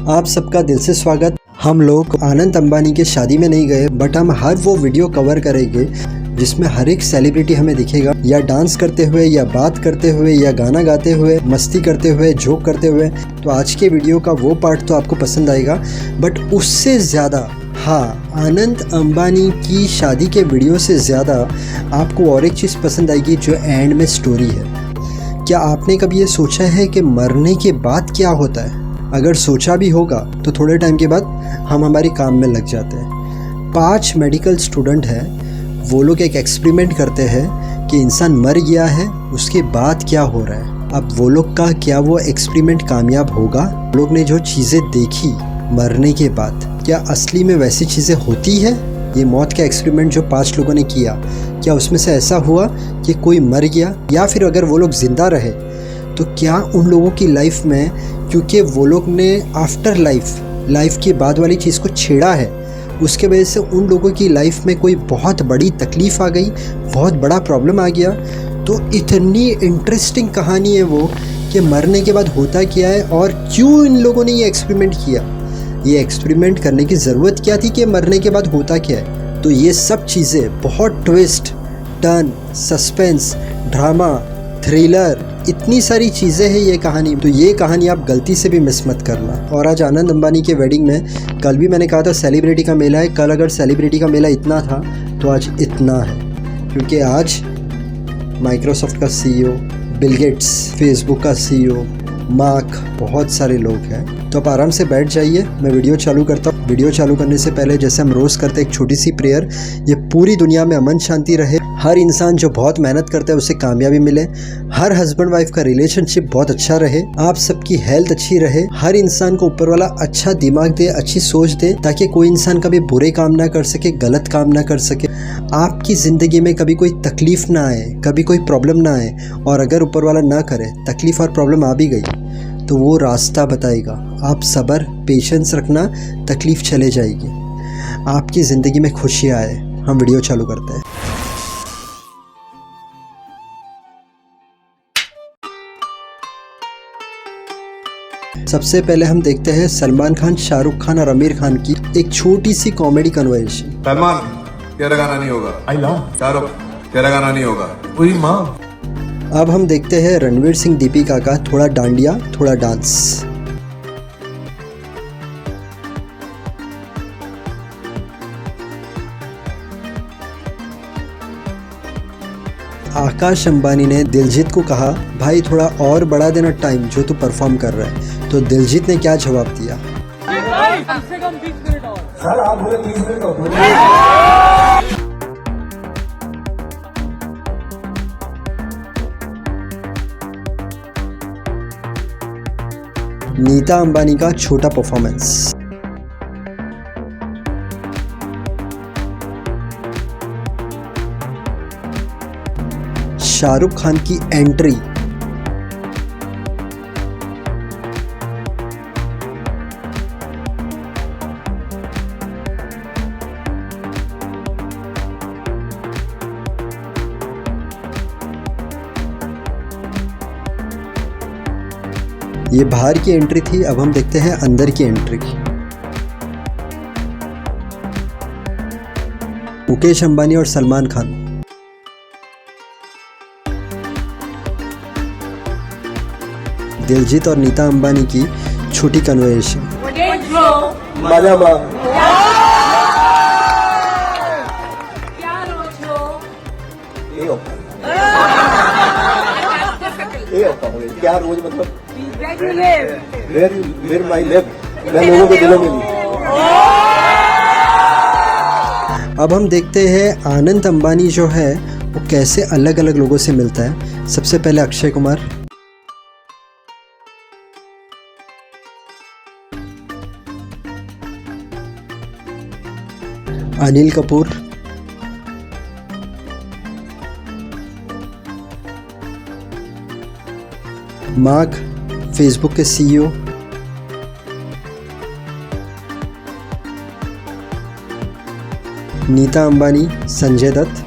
आप सबका दिल से स्वागत। हम लोग आनंद अंबानी के शादी में नहीं गए, बट हम हर वो वीडियो कवर करेंगे जिसमें हर एक सेलिब्रिटी हमें दिखेगा, या डांस करते हुए, या बात करते हुए, या गाना गाते हुए, मस्ती करते हुए, जोक करते हुए। तो आज के वीडियो का वो पार्ट तो आपको पसंद आएगा, बट उससे ज़्यादा आनंद अंबानी की शादी के वीडियो से ज़्यादा आपको और एक चीज़ पसंद आएगी, जो एंड में स्टोरी है। क्या आपने कभी ये सोचा है कि मरने के बाद क्या होता है? अगर सोचा भी होगा तो थोड़े टाइम के बाद हम हमारे काम में लग जाते हैं। 5 मेडिकल स्टूडेंट हैं, वो लोग एक एक्सपेरिमेंट करते हैं कि इंसान मर गया है, उसके बाद क्या हो रहा है। अब वो लोग का क्या वो एक्सपेरिमेंट कामयाब होगा? लोग ने जो चीज़ें देखी मरने के बाद, क्या असली में वैसी चीज़ें होती है? ये मौत का एक्सपेरिमेंट जो 5 लोगों ने किया, क्या उसमें से ऐसा हुआ कि कोई मर गया, या फिर अगर वो लोग ज़िंदा रहे तो क्या उन लोगों की लाइफ में, क्योंकि वो लोग ने आफ्टर लाइफ के बाद वाली चीज़ को छेड़ा है, उसके वजह से उन लोगों की लाइफ में कोई बहुत बड़ी तकलीफ़ आ गई, बहुत बड़ा प्रॉब्लम आ गया। तो इतनी इंटरेस्टिंग कहानी है वो कि मरने के बाद होता क्या है और क्यों इन लोगों ने ये एक्सपेरिमेंट किया। ये एक्सपेरिमेंट करने की ज़रूरत क्या थी कि मरने के बाद होता क्या है। तो ये सब चीज़ें, बहुत twist, turn, suspense, drama, thriller, इतनी सारी चीज़ें हैं ये कहानी। तो ये कहानी आप गलती से भी मिस मत करना। और आज आनंद अंबानी के वेडिंग में, कल भी मैंने कहा था सेलिब्रिटी का मेला है, कल अगर सेलिब्रिटी का मेला इतना था तो आज इतना है, क्योंकि आज माइक्रोसॉफ्ट का CEO, बिल गेट्स, फेसबुक का CEO, मार्क, बहुत सारे लोग हैं। तो आप आराम से बैठ जाइए, मैं वीडियो चालू करता हूँ। वीडियो चालू करने से पहले जैसे हम रोज़ करते हैं एक छोटी सी प्रेयर, ये पूरी दुनिया में अमन शांति रहे, हर इंसान जो बहुत मेहनत करता है उसे कामयाबी मिले, हर हस्बैंड वाइफ का रिलेशनशिप बहुत अच्छा रहे, आप सबकी हेल्थ अच्छी रहे, हर इंसान को ऊपर वाला अच्छा दिमाग दे, अच्छी सोच दे, ताकि कोई इंसान कभी बुरे काम ना कर सके, गलत काम ना कर सके, आपकी ज़िंदगी में कभी कोई तकलीफ़ ना आए, कभी कोई प्रॉब्लम ना आए। और अगर ऊपर वाला ना करे, तकलीफ़ और प्रॉब्लम आ भी गई तो वो रास्ता बताएगा। आप सब्र, पेशेंस रखना, तकलीफ़ चले जाएगी, आपकी ज़िंदगी में खुशियाँ आए। हम वीडियो चालू करते हैं। सबसे पहले हम देखते हैं सलमान खान, शाहरुख खान और आमिर खान की एक छोटी सी कॉमेडी कन्वर्सेशन। सलमान, तेरा गाना नहीं होगा। आई लव शाहरुख, तेरा गाना नहीं होगा। पूरी माँ। अब हम देखते हैं रणवीर सिंह, दीपिका का थोड़ा डांडिया, थोड़ा डांस। आकाश अंबानी ने दिलजीत को कहा, भाई थोड़ा और बढ़ा देना टाइम जो तू परफॉर्म कर रहा है। तो दिलजीत ने क्या जवाब दिया? सर आप बोले 30 मिनट हो। नीता अंबानी का छोटा परफॉर्मेंस। शाहरुख खान की एंट्री। ये बाहर की एंट्री थी, अब हम देखते हैं अंदर की एंट्री। मुकेश अंबानी और सलमान खान। दिलजीत और नीता अंबानी की छोटी कन्वर्सेशन। क्या रोज मतलब वेर माई लेव, मैं लोगों के दिलों में हूं। अब हम देखते हैं आनंद अंबानी जो है वो कैसे अलग अलग लोगों से मिलता है। सबसे पहले अक्षय कुमार, अनिल कपूर, मार्क, फेसबुक के CEO, नीता अंबानी, संजय दत्त,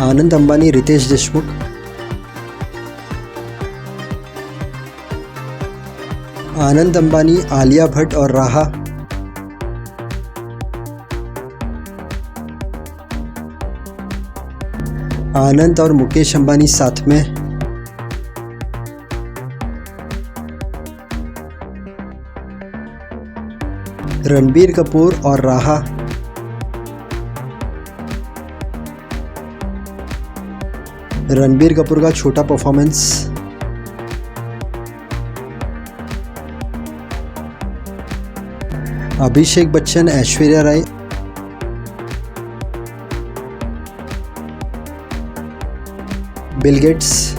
आनंद अंबानी, रितेश देशमुख, आनंद अंबानी, आलिया भट्ट और राहा। आनंद और मुकेश अंबानी साथ में। रणबीर कपूर और राहा। रणबीर कपूर का छोटा performance. Abhishek Bachchan, Aishwarya Rai. Bill Gates.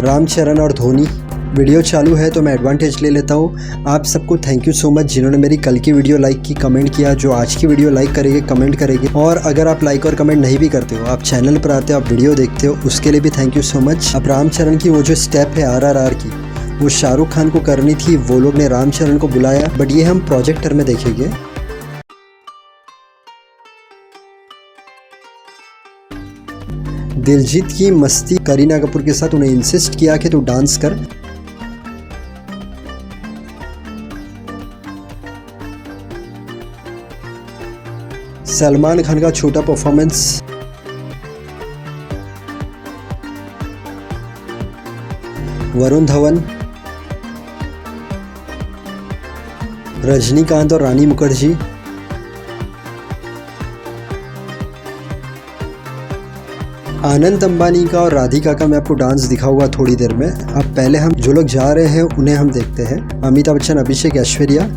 Ramcharan और धोनी। वीडियो चालू है तो मैं एडवांटेज ले लेता हूँ। आप सबको थैंक यू सो मच जिन्होंने मेरी कल की वीडियो लाइक की, कमेंट किया। जो आज की वीडियो लाइक करेंगे, कमेंट करेंगे। और अगर आप लाइक और कमेंट नहीं भी करते हो, आप चैनल पर आते हो, आप वीडियो देखते हो, उसके लिए भी थैंक यू सो मच। अब रामचरण की वो जो स्टेप है RRR की, वो शाहरुख खान को करनी थी, वो लोग ने रामचरण को बुलाया, बट ये हम प्रोजेक्टर में देखेंगे। दिलजीत की मस्ती, करीना कपूर के साथ उन्हें इंसिस्ट किया कि तू डांस कर। सलमान खान का छोटा परफॉर्मेंस। वरुण धवन। रजनीकांत और रानी मुखर्जी। आनंद अंबानी का और राधिका का मैं आपको डांस दिखाऊंगा थोड़ी देर में। अब पहले हम जो लोग जा रहे हैं उन्हें हम देखते हैं। अमिताभ बच्चन, अभिषेक, ऐश्वर्या।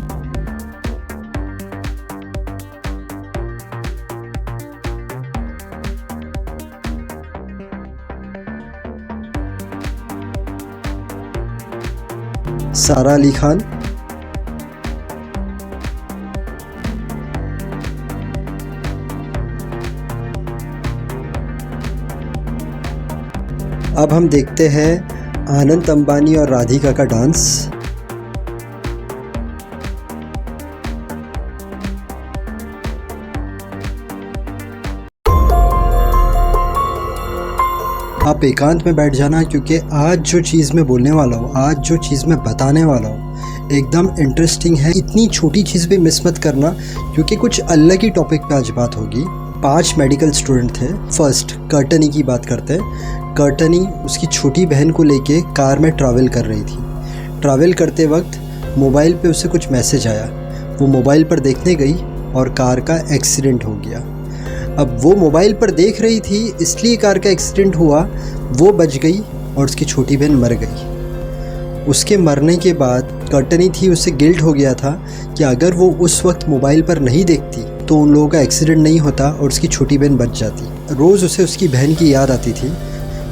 सारा अली खान। अब हम देखते हैं आनंद अंबानी और राधिका का डांस। आप एकांत में बैठ जाना, क्योंकि आज जो चीज़ मैं बोलने वाला हूँ, आज जो चीज़ मैं बताने वाला हूँ एकदम इंटरेस्टिंग है। इतनी छोटी चीज़ भी मिस मत करना, क्योंकि कुछ अलग ही टॉपिक पे आज बात होगी। 5 मेडिकल स्टूडेंट थे। फर्स्ट कर्टनी की बात करते हैं। कर्टनी उसकी छोटी बहन को लेके कार में ट्रैवल कर रही थी। ट्रैवल करते वक्त मोबाइल पे उसे कुछ मैसेज आया। वो मोबाइल पर देखने गई और कार का एक्सीडेंट हो गया। अब वो मोबाइल पर देख रही थी, इसलिए कार का एक्सीडेंट हुआ। वो बच गई और उसकी छोटी बहन मर गई। उसके मरने के बाद कर्टनी थी, उसे गिल्ट हो गया था कि अगर वो उस वक्त मोबाइल पर नहीं देखती तो उन लोगों का एक्सीडेंट नहीं होता और उसकी छोटी बहन बच जाती। रोज़ उसे उसकी बहन की याद आती थी,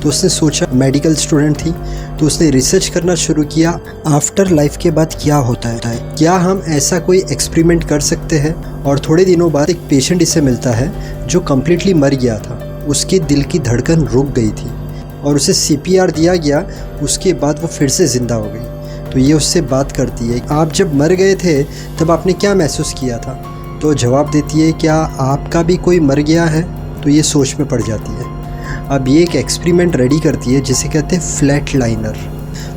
तो उसने सोचा, मेडिकल स्टूडेंट थी तो उसने रिसर्च करना शुरू किया, आफ्टर लाइफ के बाद क्या होता है, क्या हम ऐसा कोई एक्सपेरिमेंट कर सकते हैं। और थोड़े दिनों बाद एक पेशेंट इसे मिलता है जो कम्प्लीटली मर गया था। उसके दिल की धड़कन रुक गई थी और उसे CPR दिया गया। उसके बाद वो फिर से ज़िंदा हो गई। तो ये उससे बात करती है, आप जब मर गए थे तब आपने क्या महसूस किया था। तो जवाब देती है, क्या आपका भी कोई मर गया है। तो ये सोच में पड़ जाती है। अब ये एक एक्सपेरिमेंट रेडी करती है जिसे कहते हैं फ्लैट लाइनर।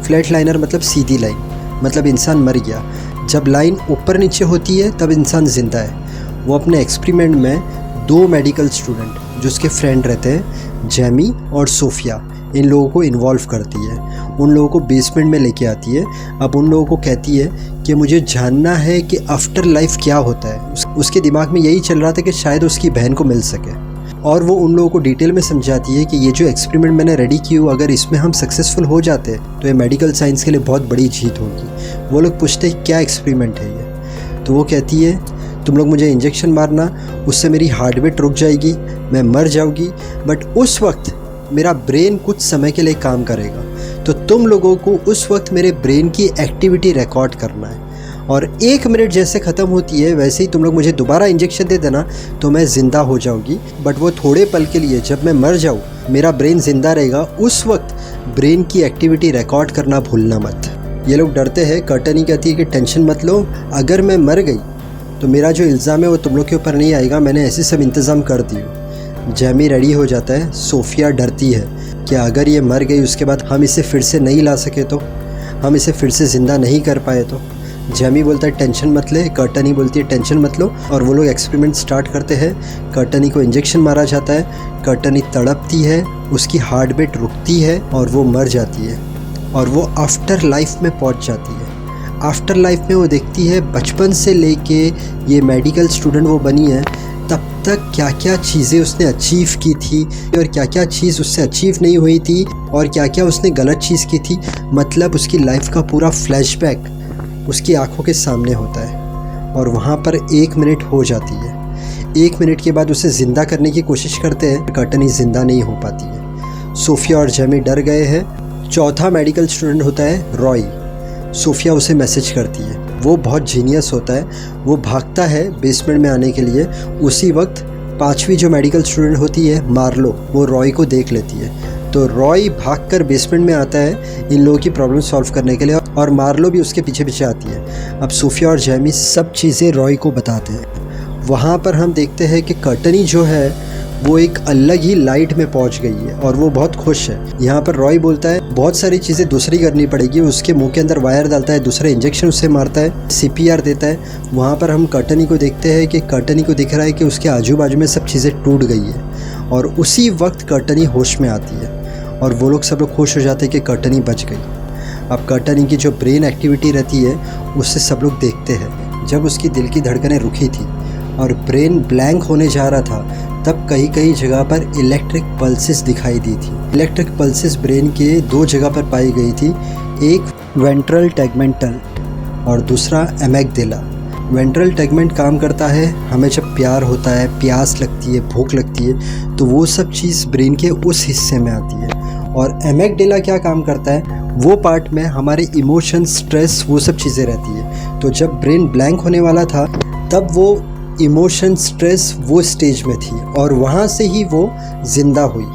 फ्लैट लाइनर मतलब सीधी लाइन, मतलब इंसान मर गया। जब लाइन ऊपर नीचे होती है तब इंसान ज़िंदा है। वो अपने एक्सपेरिमेंट में 2 मेडिकल स्टूडेंट जो उसके फ्रेंड रहते हैं, जैमी और सोफिया, इन लोगों को इन्वॉल्व करती है। उन लोगों को बेसमेंट में लेके आती है। अब उन लोगों को कहती है कि मुझे जानना है कि आफ्टर लाइफ क्या होता है। उसके दिमाग में यही चल रहा था कि शायद उसकी बहन को मिल सके। और वो उन लोगों को डिटेल में समझाती है कि ये जो एक्सपेरिमेंट मैंने रेडी की हो, अगर इसमें हम सक्सेसफुल हो जाते तो ये मेडिकल साइंस के लिए बहुत बड़ी जीत होगी। वो लोग पूछते हैं क्या एक्सपेरिमेंट है ये। तो वो कहती है, तुम लोग मुझे इंजेक्शन मारना, उससे मेरी हार्ट बीट रुक जाएगी, मैं मर जाऊँगी, बट उस वक्त मेरा ब्रेन कुछ समय के लिए काम करेगा। तो तुम लोगों को उस वक्त मेरे ब्रेन की एक्टिविटी रिकॉर्ड करना है। और 1 मिनट जैसे ख़त्म होती है वैसे ही तुम लोग मुझे दोबारा इंजेक्शन दे देना तो मैं ज़िंदा हो जाऊंगी। बट वो थोड़े पल के लिए, जब मैं मर जाऊँ मेरा ब्रेन ज़िंदा रहेगा, उस वक्त ब्रेन की एक्टिविटी रिकॉर्ड करना भूलना मत। ये लोग डरते हैं। कर्टनी कहती है कि टेंशन मत लो, अगर मैं मर गई तो मेरा जो इल्ज़ाम है वो तुम लोग के ऊपर नहीं आएगा, मैंने ऐसे सब इंतज़ाम कर दिए। जैमी रेडी हो जाता है, सोफिया डरती है। कि अगर ये मर गई उसके बाद हम इसे फिर से नहीं ला सके तो, हम इसे फिर से ज़िंदा नहीं कर पाए तो। जैमी बोलता है टेंशन मत ले, कर्टनी बोलती है टेंशन मत लो, और वो लोग एक्सपेरिमेंट स्टार्ट करते हैं। कर्टनी को इंजेक्शन मारा जाता है, कर्टनी तड़पती है, उसकी हार्ट बीट रुकती है और वो मर जाती है और वो आफ्टर लाइफ में पहुंच जाती है। आफ्टर लाइफ में वो देखती है बचपन से लेके ये मेडिकल स्टूडेंट वो बनी है तब तक क्या क्या चीज़ें उसने अचीव की थी और क्या क्या चीज़ उससे अचीव नहीं हुई थी और क्या क्या उसने गलत चीज़ की थी। मतलब उसकी लाइफ का पूरा फ्लैशबैक उसकी आंखों के सामने होता है और वहाँ पर 1 मिनट हो जाती है। 1 मिनट के बाद उसे ज़िंदा करने की कोशिश करते हैं, कर्टनी ज़िंदा नहीं हो पाती है। सोफिया और जैमी डर गए हैं। चौथा मेडिकल स्टूडेंट होता है रॉय। सोफिया उसे मैसेज करती है, वो बहुत जीनियस होता है, वो भागता है बेसमेंट में आने के लिए। उसी वक्त 5वीं जो मेडिकल स्टूडेंट होती है मार्लो, वो रॉय को देख लेती है। तो रॉय भागकर बेसमेंट में आता है इन लोगों की प्रॉब्लम सॉल्व करने के लिए और मार्लो भी उसके पीछे पीछे आती है। अब सोफिया और जैमी सब चीज़ें रॉय को बताते हैं। वहाँ पर हम देखते हैं कि कर्टनी जो है वो एक अलग ही लाइट में पहुंच गई है और वो बहुत खुश है। यहाँ पर रॉय बोलता है बहुत सारी चीज़ें दूसरी करनी पड़ेगी, उसके मुंह के अंदर वायर डालता है, दूसरे इंजेक्शन उसे मारता है, CPR देता है। वहाँ पर हम कर्टनी को देखते हैं कि कर्टनी को दिख रहा है कि उसके आजू बाजू में सब चीज़ें टूट गई है और उसी वक्त कर्टनी होश में आती है और वो लोग सब लोग खुश हो जाते हैं कि कर्टनी बच गई। अब कर्टनी की जो ब्रेन एक्टिविटी रहती है उससे सब लोग देखते हैं। जब उसकी दिल की धड़कनें रुकी थी और ब्रेन ब्लैंक होने जा रहा था तब कई कई जगह पर इलेक्ट्रिक पल्सेस दिखाई दी थी। इलेक्ट्रिक पल्सेस ब्रेन के 2 जगह पर पाई गई थी, एक वेंट्रल टैगमेंटल और दूसरा एमेगडाला। वेंट्रल टैगमेंट काम करता है हमें जब प्यार होता है, प्यास लगती है, भूख लगती है, तो वो सब चीज़ ब्रेन के उस हिस्से में आती है। और एमेगडाला क्या काम करता है, वो पार्ट में हमारे इमोशन, स्ट्रेस, वो सब चीज़ें रहती है। तो जब ब्रेन ब्लैंक होने वाला था तब वो इमोशन, स्ट्रेस वो स्टेज में थी और वहाँ से ही वो ज़िंदा हुई।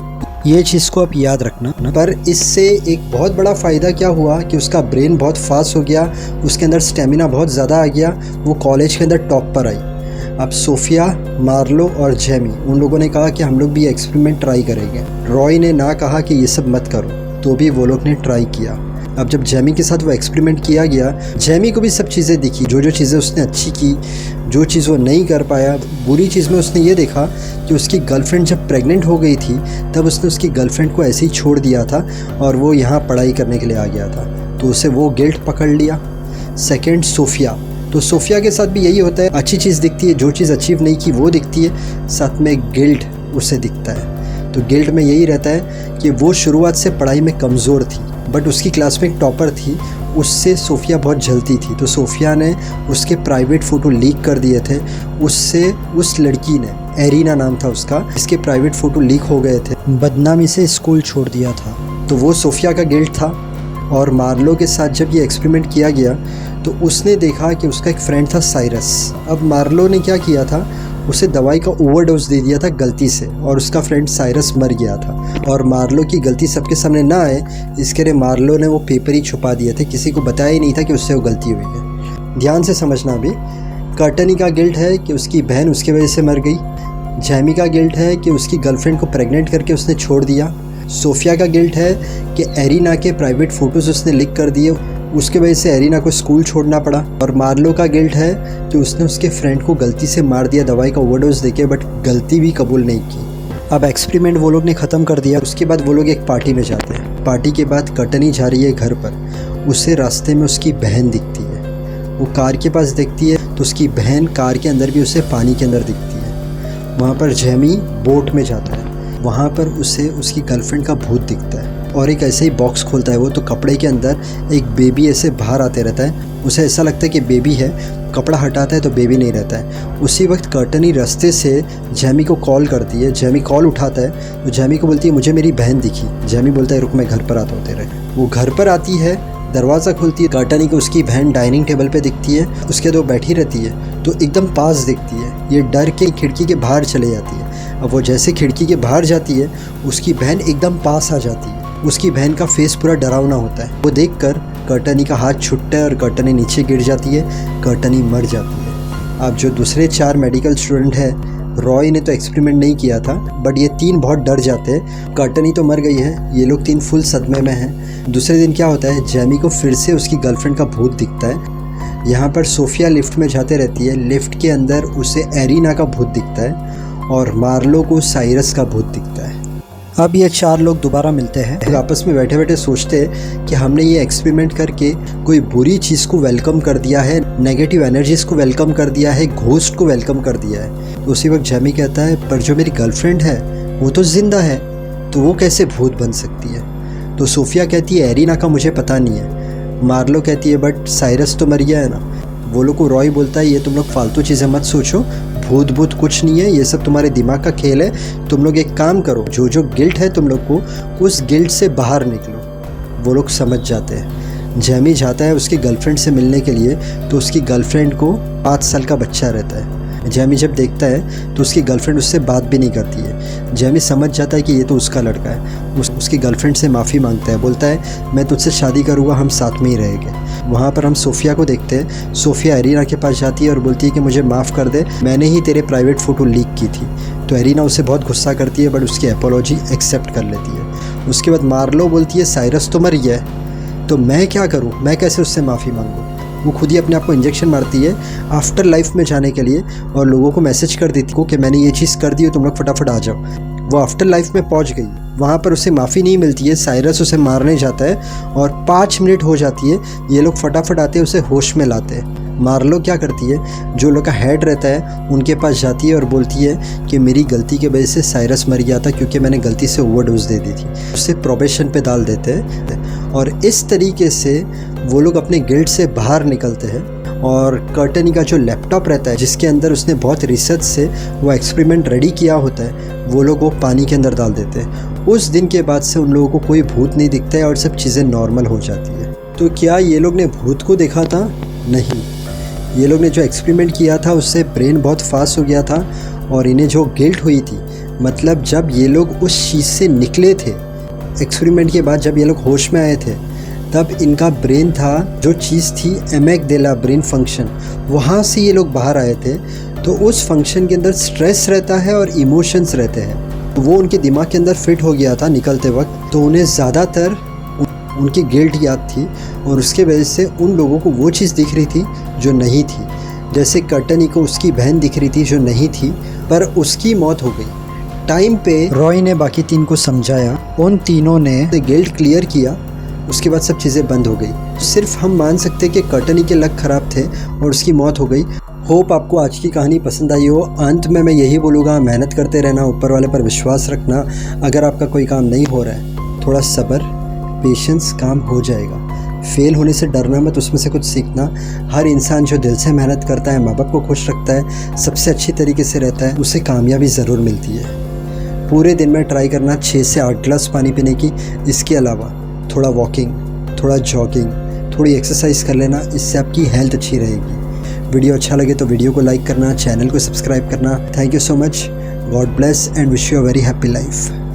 ये चीज़ को आप याद रखना। पर इससे एक बहुत बड़ा फ़ायदा क्या हुआ कि उसका ब्रेन बहुत फास्ट हो गया, उसके अंदर स्टेमिना बहुत ज़्यादा आ गया, वो कॉलेज के अंदर टॉप पर आई। अब सोफिया, मार्लो और जैमी उन लोगों ने कहा कि हम लोग भी एक्सपेरिमेंट ट्राई करेंगे। रॉय ने ना कहा कि ये सब मत करो, तो भी वो लोग ने ट्राई किया। अब जब जैमी के साथ वो एक्सपेरिमेंट किया गया, जैमी को भी सब चीज़ें दिखी, जो जो चीज़ें उसने अच्छी की, जो चीज़ वो नहीं कर पाया। बुरी चीज़ में उसने ये देखा कि उसकी गर्लफ्रेंड जब प्रेग्नेंट हो गई थी तब उसने उसकी गर्लफ्रेंड को ऐसे ही छोड़ दिया था और वो यहाँ पढ़ाई करने के लिए आ गया था, तो उसे वो गिल्ट पकड़ लिया। सेकेंड सोफिया, तो सोफिया के साथ भी यही होता है, अच्छी चीज़ दिखती है, जो चीज़ अचीव नहीं की वो दिखती है, साथ में गिल्ट उसे दिखता है। तो गिल्ट में यही रहता है कि वो शुरुआत से पढ़ाई में कमज़ोर थी बट उसकी क्लास में एक टॉपर थी, उससे सोफिया बहुत जलती थी। तो सोफिया ने उसके प्राइवेट फ़ोटो लीक कर दिए थे। उससे उस लड़की ने, एरिना नाम था उसका, इसके प्राइवेट फ़ोटो लीक हो गए थे, बदनामी से स्कूल छोड़ दिया था। तो वो सोफिया का गिल्ट था। और मार्लो के साथ जब ये एक्सपेरिमेंट किया गया तो उसने देखा कि उसका एक फ्रेंड था साइरस। अब मार्लो ने क्या किया था, उसे दवाई का ओवरडोज दे दिया था गलती से और उसका फ्रेंड साइरस मर गया था। और मार्लो की गलती सबके सामने ना आए इसके लिए मार्लो ने वो पेपर ही छुपा दिए थे, किसी को बताया ही नहीं था कि उससे वो गलती हुई है। ध्यान से समझना भी, कर्टनी का गिल्ट है कि उसकी बहन उसकी वजह से मर गई। जैमी का गिल्ट है कि उसकी गर्लफ्रेंड को प्रेग्नेंट करके उसने छोड़ दिया। सोफिया का गिल्ट है कि एरिना के प्राइवेट फ़ोटोज़ उसने लीक कर दिए, उसके वजह से एरिना को स्कूल छोड़ना पड़ा। और मार्लो का गिल्ट है कि उसने उसके फ्रेंड को गलती से मार दिया दवाई का ओवरडोज देके, बट गलती भी कबूल नहीं की। अब एक्सपेरिमेंट वो लोग ने ख़त्म कर दिया। उसके बाद वो लोग एक पार्टी में जाते हैं। पार्टी के बाद कर्टनी जा रही है घर पर, उसे रास्ते में उसकी बहन दिखती है। वो कार के पास देखती है तो उसकी बहन कार के अंदर भी उसे पानी के अंदर दिखती है। वहाँ पर जैमी बोट में जाता है, वहाँ पर उसे उसकी गर्लफ्रेंड का भूत दिखता है और एक ऐसे ही बॉक्स खोलता है वो, तो कपड़े के अंदर एक बेबी ऐसे बाहर आते रहता है। उसे ऐसा लगता है कि बेबी है, कपड़ा हटाता है तो बेबी नहीं रहता है। उसी वक्त कर्टनी रास्ते से जैमी को कॉल करती है। जैमी कॉल उठाता है तो जैमी को बोलती है मुझे मेरी बहन दिखी। जैमी बोलता है रुक मैं घर पर आता हूँ तेरे। वो घर पर आती है, दरवाज़ा खुलती है, कर्टनी को उसकी बहन डाइनिंग टेबल पे दिखती है, उसके दो बैठी रहती है तो एकदम पास दिखती है। ये डर के खिड़की के बाहर चले जाती है। अब वो जैसे खिड़की के बाहर जाती है उसकी बहन एकदम पास आ जाती है। उसकी बहन का फेस पूरा डरावना होता है। वो देखकर कर्टनी का हाथ छूटता है और कर्टनी नीचे गिर जाती है, कर्टनी मर जाती है। अब जो दूसरे 4 मेडिकल स्टूडेंट हैं रॉय ने तो एक्सपेरिमेंट नहीं किया था, बट ये तीन बहुत डर जाते हैं। कर्टनी तो मर गई है, ये लोग तीन फुल सदमे में हैं। दूसरे दिन क्या होता है, जैमी को फिर से उसकी गर्लफ्रेंड का भूत दिखता है। यहाँ पर सोफिया लिफ्ट में जाते रहती है, लिफ्ट के अंदर उसे एरिना का भूत दिखता है और मार्लो को साइरस का भूत दिखता है। अब ये चार लोग दोबारा मिलते हैं, आपस में बैठे बैठे सोचते हैं कि हमने ये एक्सपेरिमेंट करके कोई बुरी चीज़ को वेलकम कर दिया है, नेगेटिव एनर्जीज को वेलकम कर दिया है, घोस्ट को वेलकम कर दिया है। तो उसी वक्त जैमी कहता है, पर जो मेरी गर्लफ्रेंड है वो तो जिंदा है, तो वो कैसे भूत बन सकती है। तो सोफिया कहती है, एरिना का मुझे पता नहीं है। मार्लो कहती है, बट साइरस तो मर गया है ना। वो लोग को रॉय बोलता है, ये तुम लोग फालतू चीज़ें मत सोचो, भूत भूत कुछ नहीं है, ये सब तुम्हारे दिमाग का खेल है। तुम लोग एक काम करो, जो जो गिल्ट है तुम लोग को, उस गिल्ट से बाहर निकलो। वो लोग समझ जाते हैं। जैमी जाता है उसकी गर्लफ्रेंड से मिलने के लिए, तो उसकी गर्लफ्रेंड को 5 साल का बच्चा रहता है। जैमी जब देखता है तो उसकी गर्लफ्रेंड उससे बात भी नहीं करती है। जैमी समझ जाता है कि ये तो उसका लड़का है। उसकी गर्लफ्रेंड से माफ़ी मांगता है, बोलता है मैं तुझसे शादी करूँगा, हम साथ में ही रहेंगे। वहाँ पर हम सोफिया को देखते हैं। सोफिया एरिना के पास जाती है और बोलती है कि मुझे माफ़ कर दे, मैंने ही तेरे प्राइवेट फ़ोटो लीक की थी। तो एरिना उसे बहुत गुस्सा करती है, बट उसकी एपोलॉजी एक्सेप्ट कर लेती है। उसके बाद मार्लो बोलती है, साइरस तो मर गया है, तो मैं क्या करूँ, मैं कैसे उससे माफ़ी मांगूँ। वो खुद ही अपने आप को इंजेक्शन मारती है आफ्टर लाइफ में जाने के लिए और लोगों को मैसेज कर देती है कि मैंने ये चीज़ कर दी है, तुम लोग फटाफट आ जाओ। वो आफ्टर लाइफ में पहुंच गई, वहाँ पर उसे माफ़ी नहीं मिलती है। साइरस उसे मारने जाता है और 5 मिनट हो जाती है, ये लोग फटाफट आते हैं, उसे होश में लाते हैं। मार्लो क्या करती है, जो लोग का हेड रहता है उनके पास जाती है और बोलती है कि मेरी गलती की वजह से साइरस मर गया था, क्योंकि मैंने गलती से ओवरडोज दे दी थी। उसे प्रोबेशन पे डाल देते हैं और इस तरीके से वो लोग अपने गिल्ट से बाहर निकलते हैं। और कर्टनी का जो लैपटॉप रहता है, जिसके अंदर उसने बहुत रिसर्च से वो एक्सपेरिमेंट रेडी किया होता है, वो लोग वो पानी के अंदर डाल देते हैं। उस दिन के बाद से उन लोगों को कोई भूत नहीं दिखता है और सब चीज़ें नॉर्मल हो जाती है। तो क्या ये लोग ने भूत को देखा था? नहीं, ये लोग ने जो एक्सपेरिमेंट किया था उससे ब्रेन बहुत फास्ट हो गया था और इन्हें जो गिल्ट हुई थी, मतलब जब ये लोग उस चीज़ से निकले थे एक्सपेरिमेंट के बाद, जब ये लोग होश में आए थे, तब इनका ब्रेन था, जो चीज़ थी एमेगडेला ब्रेन फंक्शन, वहाँ से ये लोग बाहर आए थे। तो उस फंक्शन के अंदर स्ट्रेस रहता है और इमोशंस रहते हैं, तो वो उनके दिमाग के अंदर फिट हो गया था निकलते वक्त। तो उन्हें ज़्यादातर उनकी गिल्ट याद थी और उसके वजह से उन लोगों को वो चीज़ दिख रही थी जो नहीं थी। जैसे कर्टनी को उसकी बहन दिख रही थी जो नहीं थी, पर उसकी मौत हो गई। टाइम पे रॉय ने बाकी 3 को समझाया, उन तीनों ने गिल्ट क्लियर किया, उसके बाद सब चीज़ें बंद हो गई। सिर्फ हम मान सकते कि कर्टनी के लक ख़राब थे और उसकी मौत हो गई। होप आपको आज की कहानी पसंद आई हो। अंत में मैं यही बोलूँगा, मेहनत करते रहना, ऊपर वाले पर विश्वास रखना। अगर आपका कोई काम नहीं हो रहा है, थोड़ा सब्र, पेशेंस, काम हो जाएगा। फेल होने से डरना मत, उसमें से कुछ सीखना। हर इंसान जो दिल से मेहनत करता है, माँ बाप को खुश रखता है, सबसे अच्छी तरीके से रहता है, उसे कामयाबी ज़रूर मिलती है। पूरे दिन में ट्राई करना 6 से 8 गिलास पानी पीने की। इसके अलावा थोड़ा वॉकिंग, थोड़ा जॉगिंग, थोड़ी एक्सरसाइज कर लेना, इससे आपकी हेल्थ अच्छी रहेगी। वीडियो अच्छा लगे तो वीडियो को लाइक करना, चैनल को सब्सक्राइब करना। Thank you so much. God bless and wish you a very happy life.